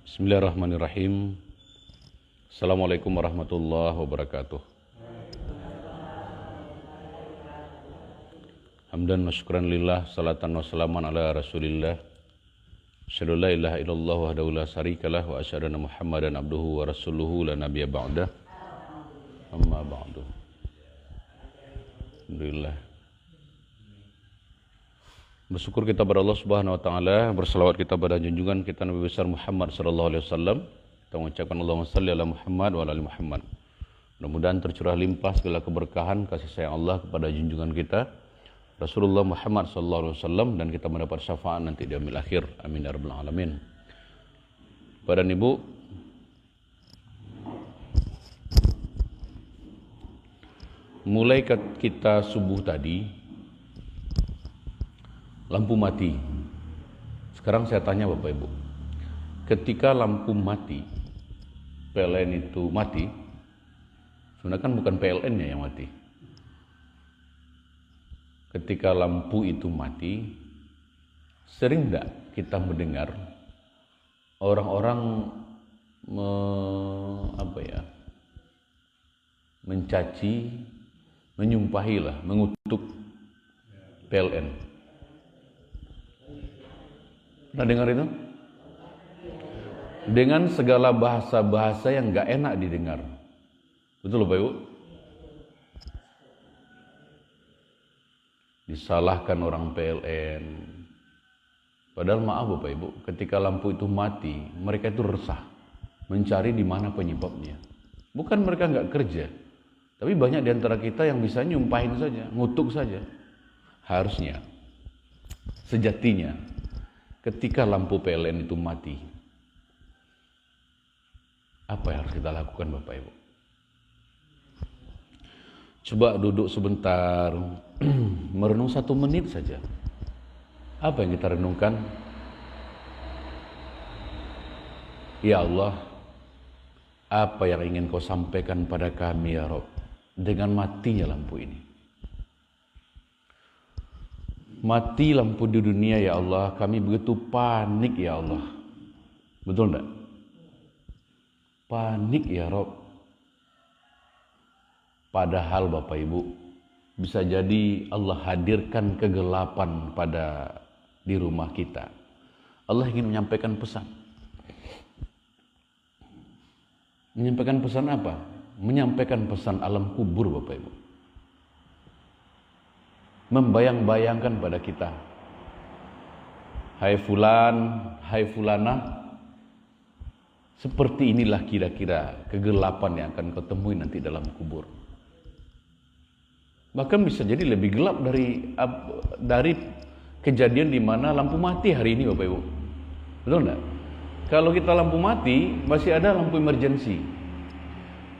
Bismillahirrahmanirrahim. Assalamualaikum warahmatullahi wabarakatuh. Hamdan wa syukran lillah, salatan wa salaman ala rasulillah. Asyhadu la ilaha illallah wahdahu la syarikalah wa asyhadu anna Muhammadan abduhu wa rasuluhu la nabiyya ba'dah. Amma ba'du. Alhamdulillah. Bersyukur kita kepada Allah Subhanahu wa taala, berselawat kita pada junjungan kita Nabi besar Muhammad sallallahu alaihi wasallam. Kita mengucapkan Allahumma shalli ala Muhammad wa ala ali Muhammad. Mudah-mudahan tercurah limpah segala keberkahan kasih sayang Allah kepada junjungan kita Rasulullah Muhammad sallallahu alaihi wasallam, dan kita mendapat syafaat nanti di yaumil akhir. Amin ya rabbal alamin. Bapak dan Ibu, mulai kita subuh tadi lampu mati. Sekarang saya tanya Bapak Ibu, ketika lampu mati, PLN itu mati, sebenarnya kan bukan PLN-nya yang mati. Ketika lampu itu mati, sering tidak kita mendengar orang-orang mencaci, menyumpahilah, mengutuk PLN? Pernah dengar itu? Dengan segala bahasa-bahasa yang gak enak didengar. Betul Bapak Ibu? Disalahkan orang PLN. Padahal maaf Bapak Ibu, ketika lampu itu mati, mereka itu resah, mencari di mana penyebabnya. Bukan mereka nggak kerja, tapi banyak di antara kita yang bisa nyumpahin saja, ngutuk saja. Harusnya, sejatinya, ketika lampu PLN itu mati, apa yang harus kita lakukan Bapak Ibu? Coba duduk sebentar, merenung 1 menit saja. Apa yang kita renungkan? Ya Allah, apa yang ingin Kau sampaikan pada kami ya Rabb dengan matinya lampu ini? Mati lampu di dunia ya Allah, kami begitu panik ya Allah. Betul enggak? Panik ya Rabb. Padahal Bapak Ibu, bisa jadi Allah hadirkan kegelapan di rumah kita. Allah ingin menyampaikan pesan. Menyampaikan pesan apa? Menyampaikan pesan alam kubur Bapak Ibu. Membayang-bayangkan pada kita, hai fulan, hai fulana, seperti inilah kira-kira kegelapan yang akan kau temui nanti dalam kubur. Bahkan bisa jadi lebih gelap dari kejadian di mana lampu mati hari ini Bapak Ibu. Betul enggak? Kalau kita lampu mati, masih ada lampu emergensi.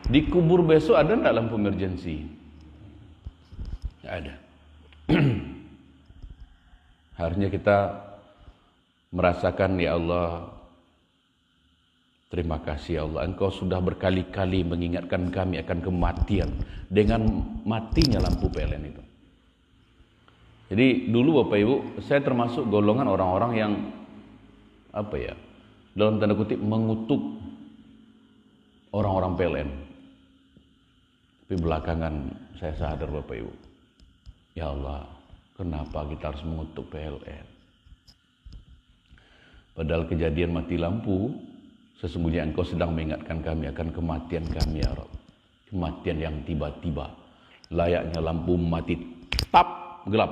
Di kubur besok ada enggak lampu emergensi? Enggak ada. Harusnya kita merasakan, ya Allah, terima kasih ya Allah, Engkau sudah berkali-kali mengingatkan kami akan kematian dengan matinya lampu PLN itu. Jadi dulu Bapak Ibu, saya termasuk golongan orang-orang yang dalam tanda kutip mengutuk orang-orang PLN. Tapi belakangan saya sadar Bapak Ibu, ya Allah, kenapa kita harus mengutuk PLN? Padahal kejadian mati lampu, sesungguhnya Engkau sedang mengingatkan kami akan kematian kami ya Rabb. Kematian yang tiba-tiba, layaknya lampu mati, tap, gelap.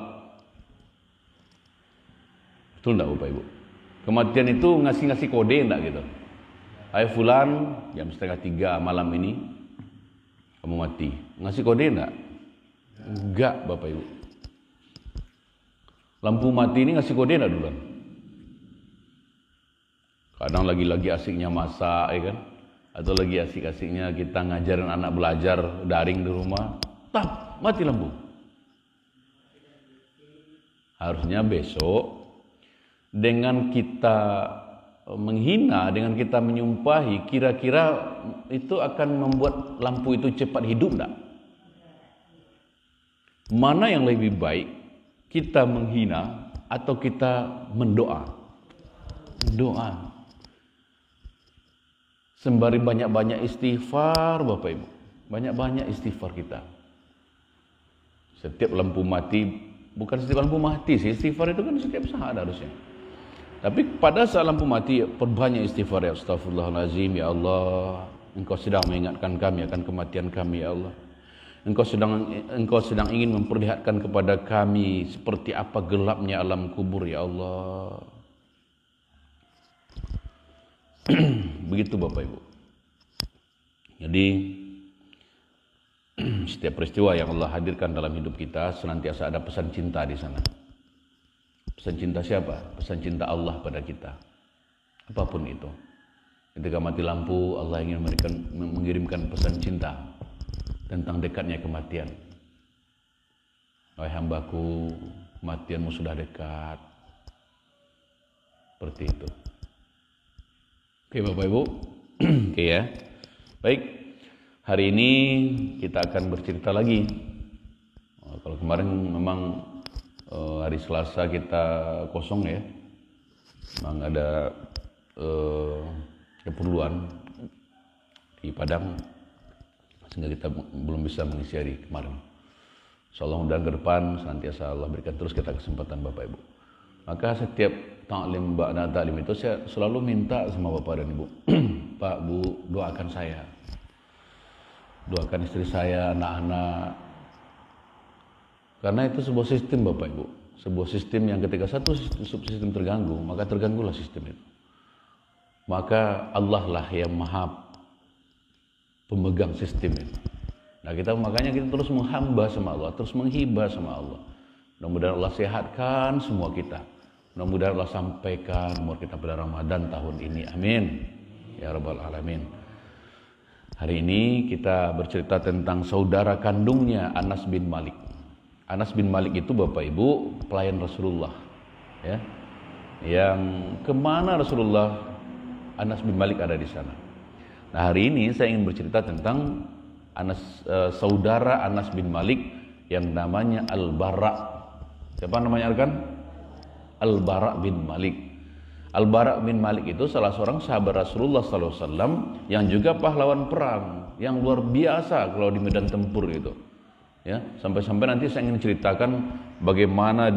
Betul enggak Bapak Ibu? Kematian itu ngasih kode enggak gitu? Hai fulan, jam 2:30 malam ini kamu mati. Ngasih kode enggak? Enggak Bapak Ibu. Lampu mati ini ngasih kode enggak duluan? Kadang lagi asiknya masak, ya kan? Atau lagi asik-asiknya kita ngajarin anak belajar daring di rumah, tap, mati lampu. Harusnya besok dengan kita menghina, dengan kita menyumpahi, kira-kira itu akan membuat lampu itu cepat hidup enggak? Mana yang lebih baik, kita menghina atau kita mendoa? Doa. Sembari banyak-banyak istighfar Bapak Ibu. Banyak-banyak istighfar kita. Setiap lampu mati, bukan setiap lampu mati sih, istighfar itu kan setiap saat harusnya. Tapi pada saat lampu mati, perbanyak istighfar. Ya Astaghfirullahaladzim, ya Allah, Engkau sedang mengingatkan kami akan kematian kami, ya Allah. Engkau sedang ingin memperlihatkan kepada kami seperti apa gelapnya alam kubur, ya Allah. Begitu Bapak Ibu. Jadi setiap peristiwa yang Allah hadirkan dalam hidup kita senantiasa ada pesan cinta di sana. Pesan cinta siapa? Pesan cinta Allah pada kita. Apapun itu. Ketika mati lampu, Allah ingin mengirimkan pesan cinta tentang dekatnya kematian. Wahai hambaku, kematianmu sudah dekat. Seperti itu. Oke Bapak Ibu. Oke ya. Baik. Hari ini kita akan bercerita lagi. Kalau kemarin memang hari Selasa kita kosong ya. Memang ada keperluan di Padang sehingga kita belum bisa mengisi hari kemarin. Insyaallah mudah-mudahan ke depan senantiasa Allah berikan terus kita kesempatan Bapak Ibu. Maka setiap taklim ba'da taklim itu saya selalu minta sama Bapak dan Ibu, Pak, Bu, doakan saya. Doakan istri saya, anak-anak. Karena itu sebuah sistem Bapak Ibu. Sebuah sistem yang ketika satu subsistem terganggu, maka terganggulah sistem itu. Maka Allah lah yang maha pemegang sistem itu. Nah makanya kita terus menghamba sama Allah, terus menghibah sama Allah. Mudah-mudahan Allah sehatkan semua kita. Mudah-mudahan Allah sampaikan umur kita pada Ramadan tahun ini. Amin. Ya Rabbal Alamin. Hari ini kita bercerita tentang saudara kandungnya Anas bin Malik. Anas bin Malik itu Bapak Ibu pelayan Rasulullah. Ya. Yang kemana Rasulullah, Anas bin Malik ada di sana. Nah hari ini saya ingin bercerita tentang saudara Anas bin Malik yang namanya Al-Bara. Siapa namanya kan? Al-Bara bin Malik. Al-Bara bin Malik itu salah seorang sahabat Rasulullah SAW yang juga pahlawan perang yang luar biasa kalau di medan tempur itu. Ya, sampai-sampai nanti saya ingin ceritakan bagaimana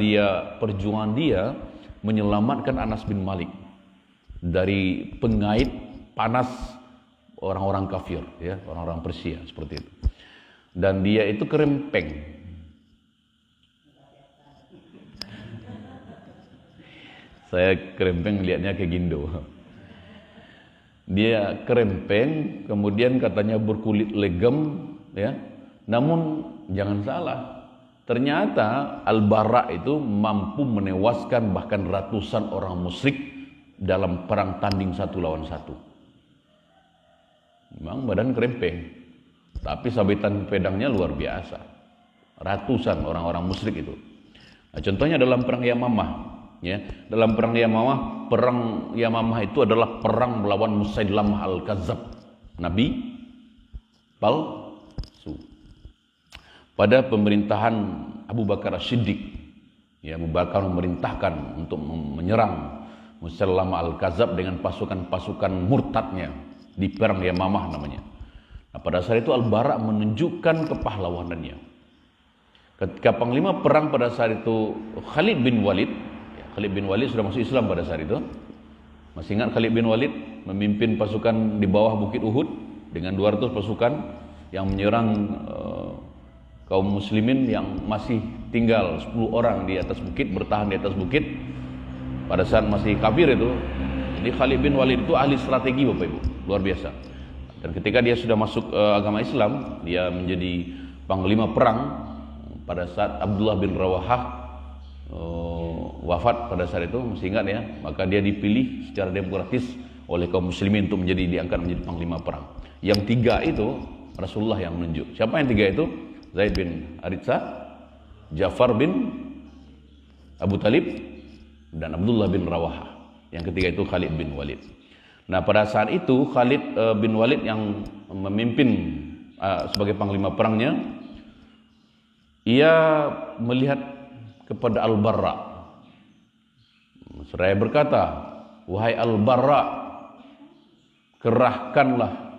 perjuangan dia menyelamatkan Anas bin Malik dari pengait panas orang-orang kafir, ya, orang-orang Persia seperti itu. Dan dia itu kerempeng. Saya kerempeng lihatnya kayak gindo. Dia kerempeng, kemudian katanya berkulit legam, ya. Namun jangan salah, ternyata Al-Bara itu mampu menewaskan bahkan ratusan orang musyrik dalam perang tanding 1 lawan 1. Memang badan kerempeng, tapi sabetan pedangnya luar biasa. Ratusan orang-orang musyrik itu. Nah, contohnya dalam perang Yamamah. Ya, dalam perang Yamamah itu adalah perang melawan Musailamah Al-Kadzab, nabi palsu. Pada pemerintahan Abu Bakar As-Siddiq, ya, Abu Bakar memerintahkan untuk menyerang Musailamah Al-Kadzab dengan pasukan-pasukan murtadnya di perang Yamamah namanya. Nah, pada saat itu Al-Bara menunjukkan kepahlawanannya. Ketika panglima perang pada saat itu Khalid bin Walid sudah masuk Islam pada saat itu. Masih ingat Khalid bin Walid memimpin pasukan di bawah Bukit Uhud dengan 200 pasukan yang menyerang kaum muslimin yang masih tinggal 10 orang di atas bukit, bertahan di atas bukit pada saat masih kafir itu. Jadi Khalid bin Walid itu ahli strategi Bapak Ibu, luar biasa. Dan ketika dia sudah masuk agama Islam, dia menjadi panglima perang pada saat Abdullah bin Rawahah wafat pada saat itu, masih ingat ya, maka dia dipilih secara demokratis oleh kaum muslimin untuk diangkat menjadi panglima perang. Yang 3 itu Rasulullah yang menunjuk. Siapa yang 3 itu? Zaid bin Haritsah, Ja'far bin Abu Talib, dan Abdullah bin Rawahah. Yang ketiga itu Khalid bin Walid. Nah pada saat itu Khalid bin Walid yang memimpin sebagai panglima perangnya, ia melihat kepada Al-Bara. Seraya berkata, wahai Al-Bara, kerahkanlah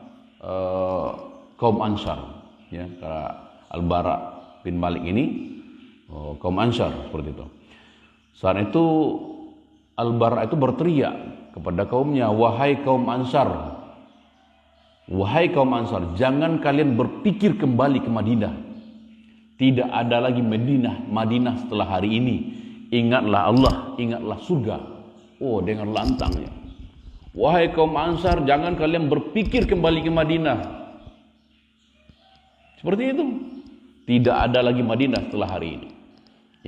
kaum Ansar, ya, Al-Bara bin Malik ini, kaum Ansar seperti itu. Saat itu Al-Bara itu berteriak kepada kaumnya, wahai kaum Ansar, jangan kalian berpikir kembali ke Madinah. Tidak ada lagi Madinah setelah hari ini. Ingatlah Allah, ingatlah surga. Oh, dengan lantangnya, wahai kaum Ansar, jangan kalian berpikir kembali ke Madinah. Seperti itu. Tidak ada lagi Madinah setelah hari ini.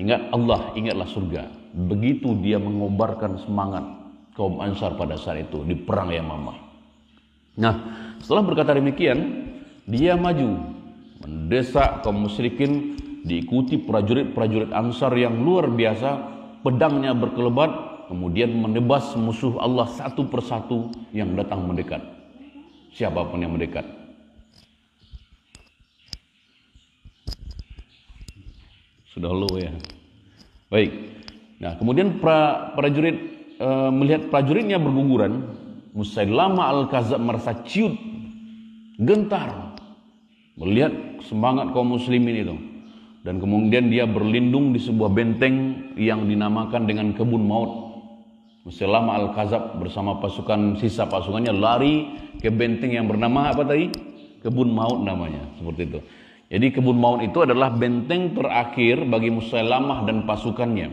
Ingat Allah, ingatlah surga. Begitu dia mengobarkan semangat kaum Ansar pada saat itu di perang Yamamah. Nah, setelah berkata demikian, dia maju mendesak kaum musyrikin, diikuti prajurit-prajurit Ansar yang luar biasa, pedangnya berkelebat, kemudian menebas musuh Allah satu persatu yang datang mendekat. Siapapun yang mendekat. Sudah low ya. Baik. Nah, kemudian prajurit melihat prajuritnya berguguran, Musailamah Al-Kadzab merasa ciut, gentar melihat semangat kaum muslimin itu. Dan kemudian dia berlindung di sebuah benteng yang dinamakan dengan kebun maut. Musailamah Al-Kadzab bersama sisa pasukannya lari ke benteng yang bernama apa tadi? Kebun maut namanya, seperti itu. Jadi kebun maut itu adalah benteng terakhir bagi Musailamah dan pasukannya.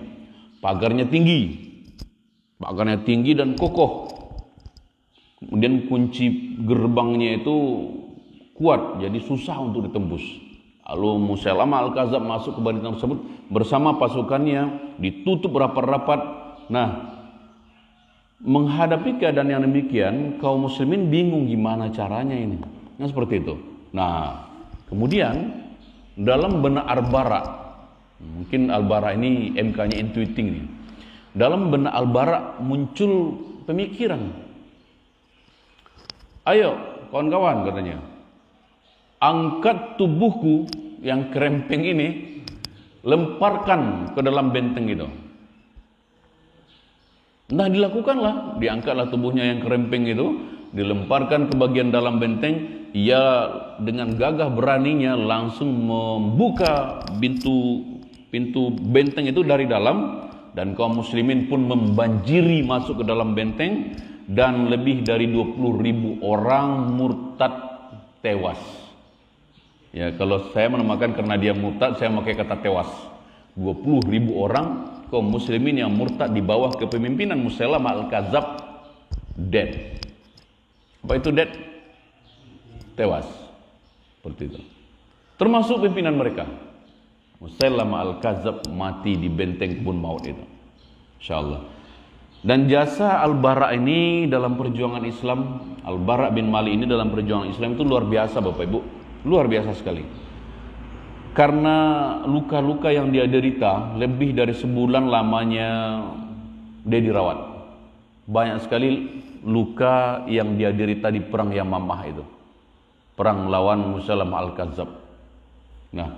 Pagarnya tinggi dan kokoh. Kemudian kunci gerbangnya itu kuat, jadi susah untuk ditembus. Lalu Musailamah Al-Kadzab masuk ke benteng tersebut bersama pasukannya, ditutup rapat-rapat. Nah, menghadapi keadaan yang demikian, kaum muslimin bingung gimana caranya ini. Nah, seperti itu. Nah, kemudian dalam benak Al-Bara, mungkin Al-Bara ini MK-nya intuiting nih. Dalam benak Al-Bara muncul pemikiran. Ayo kawan-kawan, katanya, angkat tubuhku yang kerempeng ini, lemparkan ke dalam benteng itu. Nah, dilakukanlah, diangkatlah tubuhnya yang kerempeng itu, dilemparkan ke bagian dalam benteng. Ia dengan gagah beraninya langsung membuka pintu benteng itu dari dalam, dan kaum muslimin pun membanjiri masuk ke dalam benteng, dan lebih dari 20.000 orang murtad tewas. Ya, kalau saya menamakan karena dia murtad, saya pakai kata tewas. 20.000 orang kaum muslimin yang murtad di bawah kepemimpinan Musailamah Al-Kadzab dead. Apa itu dead? Tewas. Seperti itu. Termasuk pimpinan mereka. Musailamah Al-Kadzab mati di benteng kebun maut itu. Insyaallah. Dan jasa Al-Bara ini dalam perjuangan Islam, Al-Bara bin Malik ini dalam perjuangan Islam itu luar biasa, Bapak Ibu. Luar biasa sekali. Karena luka-luka yang dia derita, lebih dari sebulan lamanya dia dirawat. Banyak sekali luka yang dia derita di perang Yamamah itu. Perang melawan Musailamah Al-Kadzab. Nah,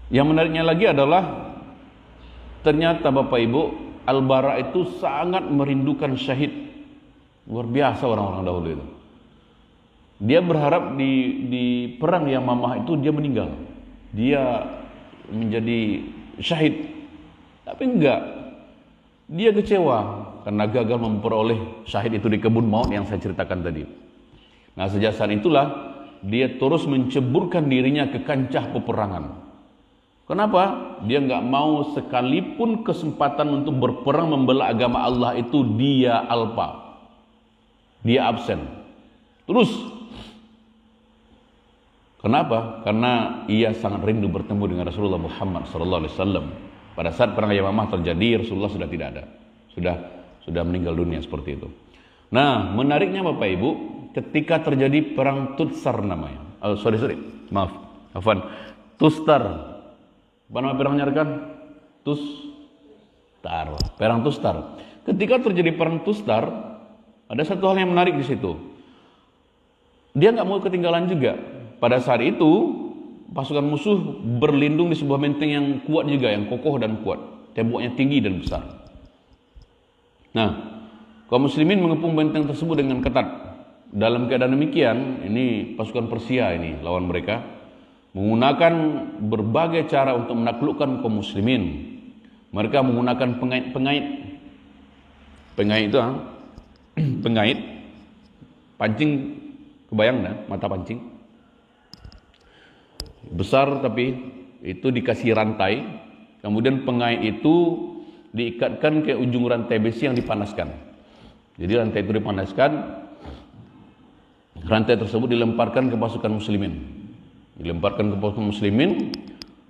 yang menariknya lagi adalah ternyata Bapak Ibu, Al-Bara itu sangat merindukan syahid. Luar biasa orang-orang dahulu itu. Dia berharap di perang Yamamah itu dia meninggal. Dia menjadi syahid. Tapi enggak. Dia kecewa karena gagal memperoleh syahid itu di kebun maut yang saya ceritakan tadi. Nah, sejak saat itulah dia terus menceburkan dirinya ke kancah peperangan. Kenapa? Dia enggak mau sekalipun kesempatan untuk berperang membela agama Allah itu dia alpa. Dia absen. Terus. Kenapa? Karena ia sangat rindu bertemu dengan Rasulullah Muhammad SAW. Pada saat perang Yamamah terjadi, Rasulullah sudah tidak ada. Sudah meninggal dunia seperti itu. Nah, menariknya Bapak Ibu, ketika terjadi perang Tutsar namanya. Tustar. Apa nama perangnya rekan? Tustar. Perang Tustar. Ketika terjadi perang Tustar, ada satu hal yang menarik di situ. Dia nggak mau ketinggalan juga. Pada saat itu, pasukan musuh berlindung di sebuah benteng yang kuat juga, yang kokoh dan kuat. Temboknya tinggi dan besar. Nah, kaum muslimin mengepung benteng tersebut dengan ketat. dalam keadaan demikian, ini pasukan Persia ini lawan mereka, menggunakan berbagai cara untuk menaklukkan kaum muslimin. Mereka menggunakan pengait. Pengait itu pengait, pancing, kebayang dah, mata pancing. Besar tapi itu dikasih rantai, kemudian pengait itu diikatkan ke ujung rantai besi yang dipanaskan. Jadi rantai itu dipanaskan, rantai tersebut dilemparkan ke pasukan muslimin.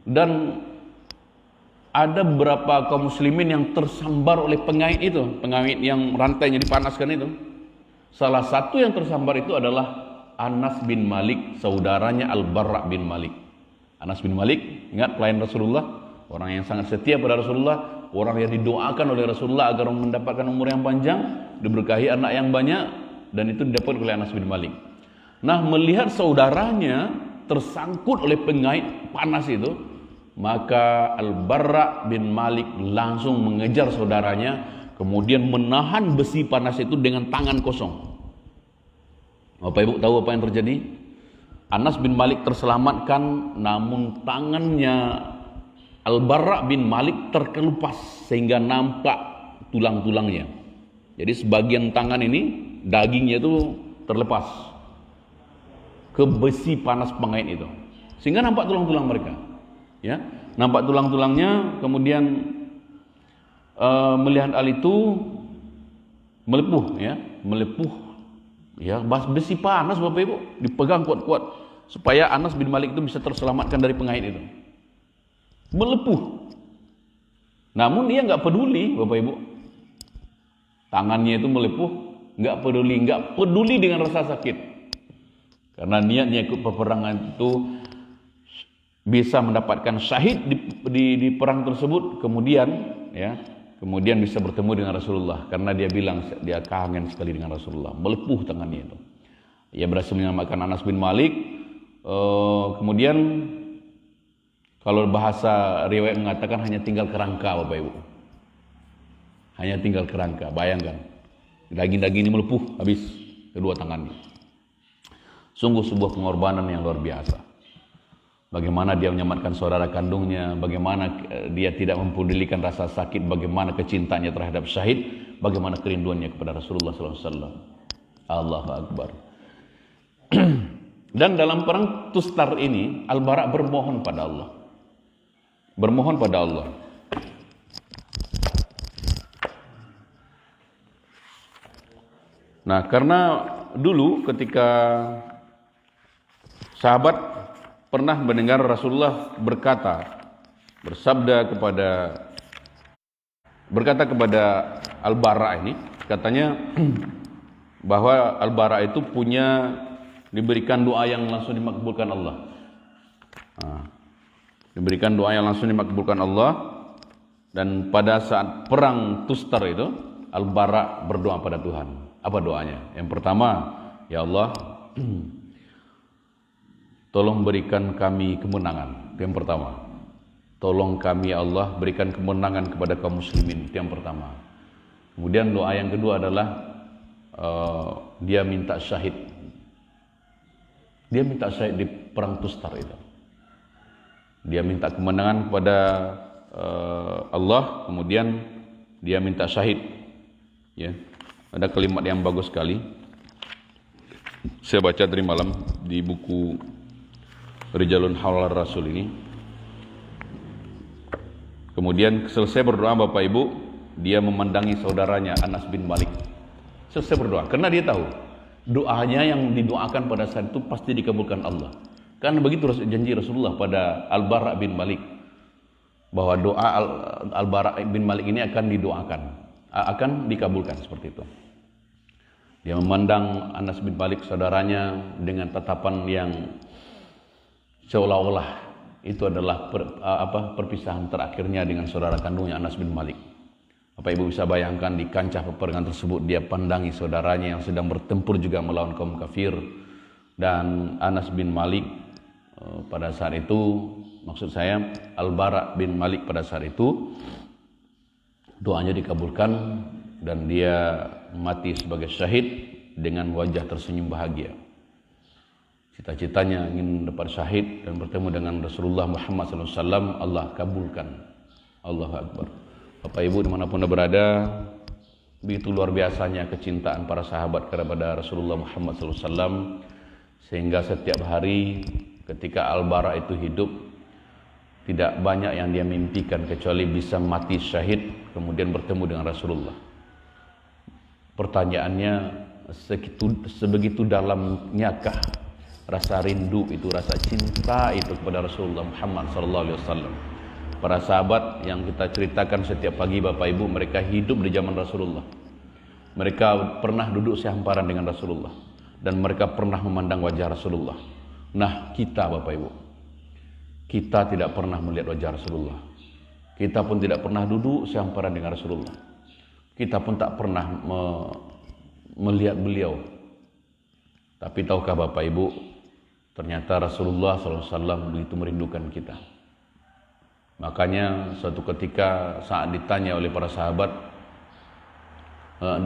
Dan ada beberapa kaum muslimin yang tersambar oleh pengait itu, pengait yang rantainya dipanaskan itu. Salah satu yang tersambar itu adalah Anas bin Malik, saudaranya Al-Barra bin Malik. Anas bin Malik, ingat pelayan Rasulullah, orang yang sangat setia pada Rasulullah, orang yang didoakan oleh Rasulullah agar mendapatkan umur yang panjang, diberkahi anak yang banyak, dan itu didapat oleh Anas bin Malik. Nah, melihat saudaranya tersangkut oleh pengait panas itu, maka Al-Barra bin Malik langsung mengejar saudaranya, kemudian menahan besi panas itu dengan tangan kosong. Bapak Ibu tahu apa yang terjadi? Anas bin Malik terselamatkan, namun tangannya Al-Barra bin Malik terkelupas sehingga nampak tulang-tulangnya. Jadi sebagian tangan ini dagingnya itu terlepas ke besi panas pengait itu, sehingga nampak tulang-tulang mereka. Ya, nampak tulang-tulangnya. Kemudian melihat hal itu melepuh, ya, besi panas Bapak Ibu dipegang kuat-kuat supaya Anas bin Malik itu bisa terselamatkan dari pengait itu. Melepuh. Namun dia nggak peduli Bapak Ibu. Tangannya itu melepuh, nggak peduli dengan rasa sakit. Karena niatnya ikut peperangan itu bisa mendapatkan syahid di perang tersebut, kemudian bisa bertemu dengan Rasulullah, karena dia bilang dia kangen sekali dengan Rasulullah. Melepuh tangannya itu. Ia berhasil menyelamatkan Anas bin Malik. Kemudian kalau bahasa riwayat mengatakan hanya tinggal kerangka Bapak Ibu. Hanya tinggal kerangka, bayangkan. Daging-daging ini melepuh habis kedua tangannya. Sungguh sebuah pengorbanan yang luar biasa. Bagaimana dia menyelamatkan saudara kandungnya, bagaimana dia tidak mempedulikan rasa sakit, bagaimana kecintaannya terhadap syahid, bagaimana kerinduannya kepada Rasulullah SAW. Allahu Akbar. Dan dalam perang Tustar ini, Al-Bara bermohon pada Allah. Bermohon pada Allah. Nah, karena dulu ketika sahabat pernah mendengar Rasulullah berkata kepada Al-Bara ini, katanya bahwa Al-Bara itu diberikan doa yang langsung dimakbulkan Allah. Diberikan doa yang langsung dimakbulkan Allah. Dan pada saat perang Tustar itu, Al-Bara berdoa pada Tuhan. Apa doanya? Yang pertama, ya Allah, tolong berikan kami kemenangan. Itu yang pertama. Tolong kami ya Allah berikan kemenangan kepada kaum muslimin. Itu yang pertama. Kemudian doa yang kedua adalah dia minta syahid. Dia minta syahid di perang Tustar itu. Dia minta kemenangan kepada Allah, kemudian dia minta syahid. Ya. Ada kalimat yang bagus sekali. Saya baca tadi malam di buku Rijalun Hawlar Rasul ini. Kemudian selesai berdoa Bapak Ibu, dia memandangi saudaranya Anas bin Malik. Selesai berdoa, karena dia tahu doanya yang didoakan pada saat itu pasti dikabulkan Allah. Karena begitu janji Rasulullah pada Al-Bara bin Malik, bahwa doa Al-Bara bin Malik ini akan dikabulkan seperti itu. Dia memandang Anas bin Malik saudaranya dengan tatapan yang seolah-olah itu adalah perpisahan terakhirnya dengan saudara kandungnya Anas bin Malik. Bapak Ibu bisa bayangkan di kancah peperangan tersebut dia pandangi saudaranya yang sedang bertempur juga melawan kaum kafir. Dan Anas bin Malik pada saat itu, maksud saya Al-Bara bin Malik pada saat itu doanya dikabulkan dan dia mati sebagai syahid dengan wajah tersenyum bahagia. Cita-citanya ingin dapat syahid dan bertemu dengan Rasulullah Muhammad SAW. Allah kabulkan. Allahu Akbar. Bapak Ibu dimanapun Anda berada, begitu luar biasanya kecintaan para sahabat kepada Rasulullah Muhammad SAW, sehingga setiap hari ketika Al-Bara itu hidup, tidak banyak yang dia mimpikan kecuali bisa mati syahid kemudian bertemu dengan Rasulullah. Pertanyaannya, sebegitu dalamnyakah rasa rindu itu, rasa cinta itu kepada Rasulullah Muhammad SAW? Para sahabat yang kita ceritakan setiap pagi Bapak Ibu, mereka hidup di zaman Rasulullah. Mereka pernah duduk sehamparan dengan Rasulullah dan mereka pernah memandang wajah Rasulullah. Nah, kita Bapak Ibu, kita tidak pernah melihat wajah Rasulullah. Kita pun tidak pernah duduk sehamparan dengan Rasulullah. Kita pun tak pernah melihat beliau. Tapi tahukah Bapak Ibu, ternyata Rasulullah SAW begitu merindukan kita. Makanya suatu ketika saat ditanya oleh para sahabat,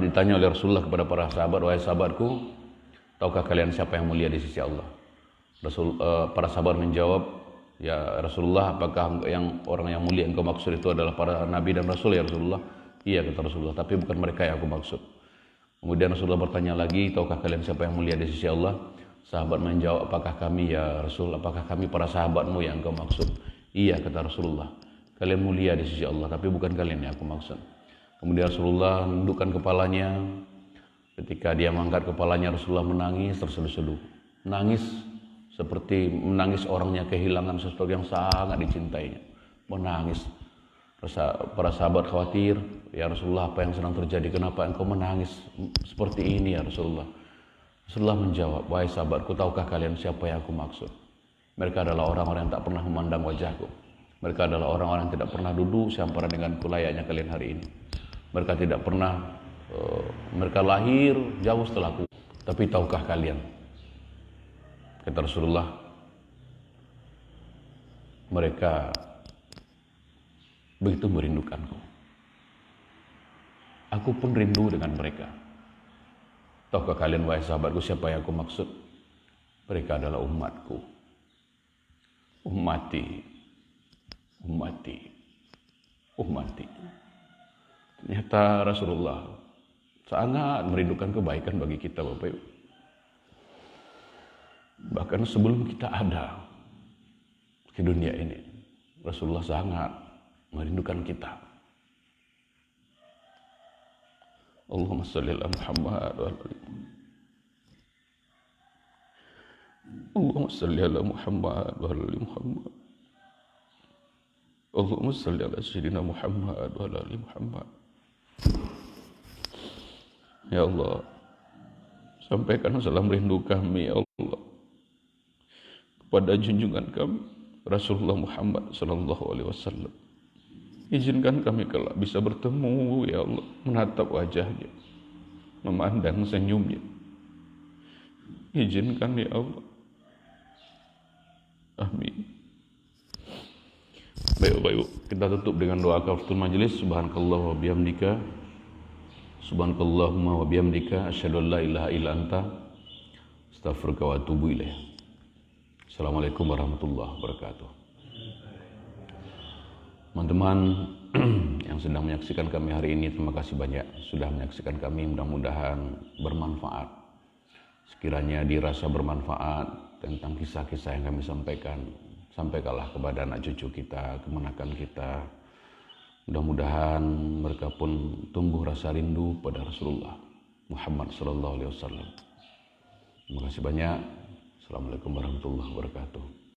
ditanya oleh Rasulullah kepada para sahabat, wahai sahabatku, tahukah kalian siapa yang mulia di sisi Allah? Para sahabat menjawab, ya Rasulullah, apakah orang yang mulia engkau maksud itu adalah para nabi dan rasul ya Rasulullah? Iya, kata Rasulullah, tapi bukan mereka yang aku maksud. Kemudian Rasulullah bertanya lagi, tahukah kalian siapa yang mulia di sisi Allah? Sahabat menjawab, apakah kami ya Rasul, apakah kami para sahabatmu yang engkau maksud? Iya, kata Rasulullah, kalian mulia di sisi Allah, tapi bukan kalian yang aku maksud. Kemudian Rasulullah menundukkan kepalanya. Ketika dia mengangkat kepalanya, Rasulullah menangis terseduh-seduh. Menangis seperti menangis orangnya kehilangan sesuatu yang sangat dicintainya. Menangis. Para sahabat khawatir, ya Rasulullah, apa yang sedang terjadi? Kenapa engkau menangis seperti ini ya Rasulullah? Rasulullah menjawab, wahai sahabatku, tahukah kalian siapa yang aku maksud? Mereka adalah orang-orang yang tak pernah memandang wajahku. Mereka adalah orang-orang yang tidak pernah duduk sehamparan denganku layaknya kalian hari ini. Mereka tidak pernah, mereka lahir jauh setelahku. Tapi tahukah kalian, kata Rasulullah, mereka begitu merindukanku. Aku pun rindu dengan mereka. Tahukah kalian, wahai sahabatku, siapa yang aku maksud? Mereka adalah umatku. Ummati. Ternyata Rasulullah sangat merindukan kebaikan bagi kita, Bapak Ibu. Bahkan sebelum kita ada di dunia ini, Rasulullah sangat merindukan kita. Allahumma shalli ala Muhammad wa ala Allahumma shalli ala Muhammad wa ala Muhammad. Allahumma shalli ala Sayyidina Muhammad wa ala Muhammad. Ya Allah, sampaikan salam rindu kami, ya Allah, kepada junjungan kami Rasulullah Muhammad SAW. Izinkan kami kelak bisa bertemu, ya Allah, menatap wajahnya, memandang senyumnya. Izinkan, ya Allah. Amin. Baik, Bapak Ibu, kita tutup dengan doa kafaratul majelis. Subhanakallah wa bihamdika, subhanakallahumma wa bihamdika, asyhadu an la ilaha illa anta, astaghfiruka wa atubu ilaih. Assalamualaikum warahmatullahi wabarakatuh. Teman-teman yang sedang menyaksikan kami hari ini, terima kasih banyak sudah menyaksikan kami. Mudah-mudahan bermanfaat. Sekiranya dirasa bermanfaat tentang kisah-kisah yang kami sampaikan, sampaikanlah kepada anak cucu kita, kemenakan kita. Mudah-mudahan mereka pun tumbuh rasa rindu pada Rasulullah Muhammad SAW. Terima kasih banyak. Assalamualaikum warahmatullahi wabarakatuh.